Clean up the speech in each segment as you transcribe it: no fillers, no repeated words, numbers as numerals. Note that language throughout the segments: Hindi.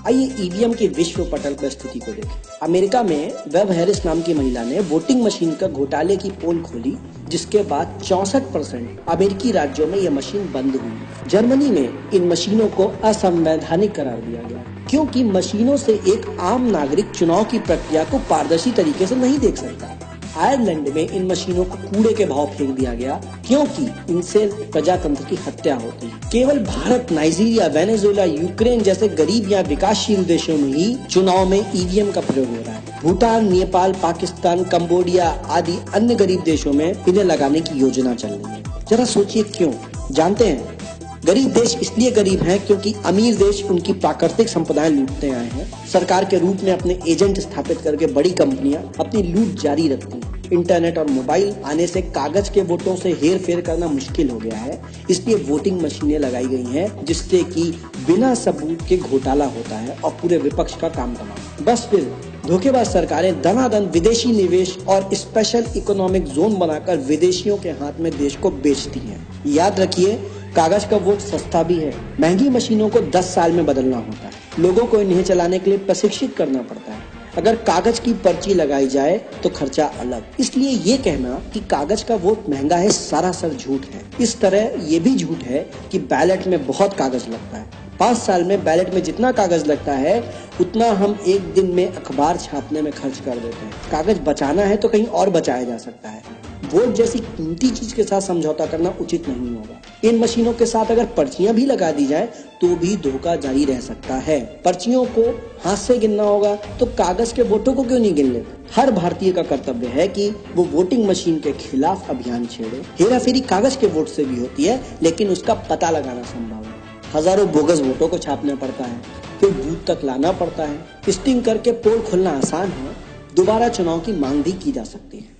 आइए ईवीएम की विश्व पटल पर स्थिति को देखें। अमेरिका में वेब हैरिस नाम की महिला ने वोटिंग मशीन का घोटाले की पोल खोली, जिसके बाद 64% अमेरिकी राज्यों में यह मशीन बंद हुई। जर्मनी में इन मशीनों को असंवैधानिक करार दिया गया, क्योंकि मशीनों से एक आम नागरिक चुनाव की प्रक्रिया को पारदर्शी तरीके से नहीं देख सकता। आयरलैंड में इन मशीनों को कूड़े के भाव फेंक दिया गया, क्योंकि इनसे प्रजातंत्र की हत्या होती है। केवल भारत, नाइजीरिया, वेनेजुएला, यूक्रेन जैसे गरीब या विकासशील देशों में ही चुनाव में ईवीएम का प्रयोग हो रहा है। भूटान, नेपाल, पाकिस्तान, कंबोडिया आदि अन्य गरीब देशों में इन्हें लगाने की योजना चल रही है। जरा सोचिए क्यों? जानते हैं, गरीब देश इसलिए गरीब हैं क्योंकि अमीर देश उनकी प्राकृतिक संपदाएं लूटते आए हैं। सरकार के रूप में अपने एजेंट स्थापित करके बड़ी कंपनियां अपनी लूट जारी रखती हैं। इंटरनेट और मोबाइल आने से कागज के वोटों से हेर फेर करना मुश्किल हो गया है, इसलिए वोटिंग मशीनें लगाई गई हैं, जिससे कि बिना सबूत के घोटाला होता है और पूरे विपक्ष का काम तमाम। बस फिर धोखेबाज सरकारें दनादन विदेशी निवेश और स्पेशल इकोनॉमिक जोन बनाकर विदेशियों के हाथ में देश को बेचती हैं। याद रखिए, कागज का वोट सस्ता भी है। महंगी मशीनों को 10 साल में बदलना होता है। लोगों को इन्हें चलाने के लिए प्रशिक्षित करना पड़ता है। अगर कागज की पर्ची लगाई जाए तो खर्चा अलग। इसलिए ये कहना कि कागज का वोट महंगा है सरासर झूठ है। इस तरह ये भी झूठ है कि बैलेट में बहुत कागज लगता है। 5 साल में बैलेट में जितना कागज लगता है, उतना हम एक दिन में अखबार छापने में खर्च कर देते हैं। कागज बचाना है तो कहीं और बचाया जा सकता है। वोट जैसी कीमती चीज के साथ समझौता करना उचित नहीं होगा। इन मशीनों के साथ अगर पर्चियां भी लगा दी जाए तो भी धोखा जारी रह सकता है। पर्चियों को हाथ से गिनना होगा तो कागज के वोटों को क्यों नहीं गिन लेते? हर भारतीय का कर्तव्य है कि वो वोटिंग मशीन के खिलाफ अभियान छेड़े। हेराफेरी कागज के वोट से भी होती है, लेकिन उसका पता लगाना संभव है। हजारों बोगस वोटों को छापना पड़ता है, फिर बूथ तक लाना पड़ता है। स्टिंग करके पोल खोलना आसान है, दोबारा चुनाव की मांग भी की जा सकती है।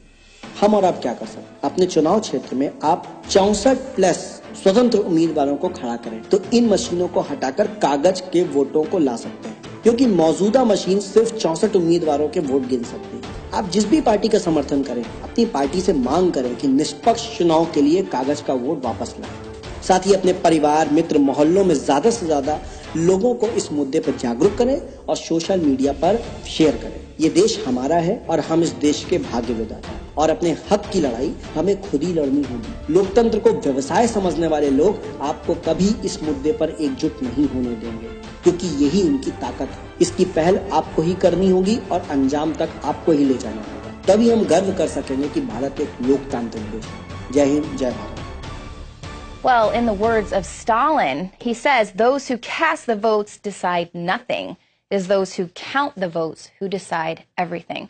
हम और आप क्या कर सकते हैं? अपने चुनाव क्षेत्र में आप 64+ स्वतंत्र उम्मीदवारों को खड़ा करें तो इन मशीनों को हटाकर कागज के वोटों को ला सकते हैं, क्योंकि मौजूदा मशीन सिर्फ 64 उम्मीदवारों के वोट गिन सकती है। आप जिस भी पार्टी का समर्थन करें, अपनी पार्टी से मांग करें कि निष्पक्ष चुनाव के लिए कागज का वोट वापस लाएं। साथ ही अपने परिवार, मित्र, मोहल्लों में ज्यादा से ज्यादा लोगों को इस मुद्दे पर जागरूक करें और सोशल मीडिया पर शेयर करें। ये देश हमारा है और हम इस देश के भाग्य विधाता हैं, और अपने हक की लड़ाई हमें खुद ही लड़नी होगी। लोकतंत्र को व्यवसाय समझने वाले लोग आपको कभी इस मुद्दे पर एकजुट नहीं होने देंगे, क्योंकि यही उनकी ताकत है। इसकी पहल आपको ही करनी होगी और अंजाम तक आपको ही ले जाना होगा। तभी हम गर्व कर सकेंगे कि भारत एक लोकतांत्रिक देश है। जय हिंद, जय Bharat. Well, in the words of Stalin, he says, those who cast the votes decide nothing. It is those who count the votes who decide everything.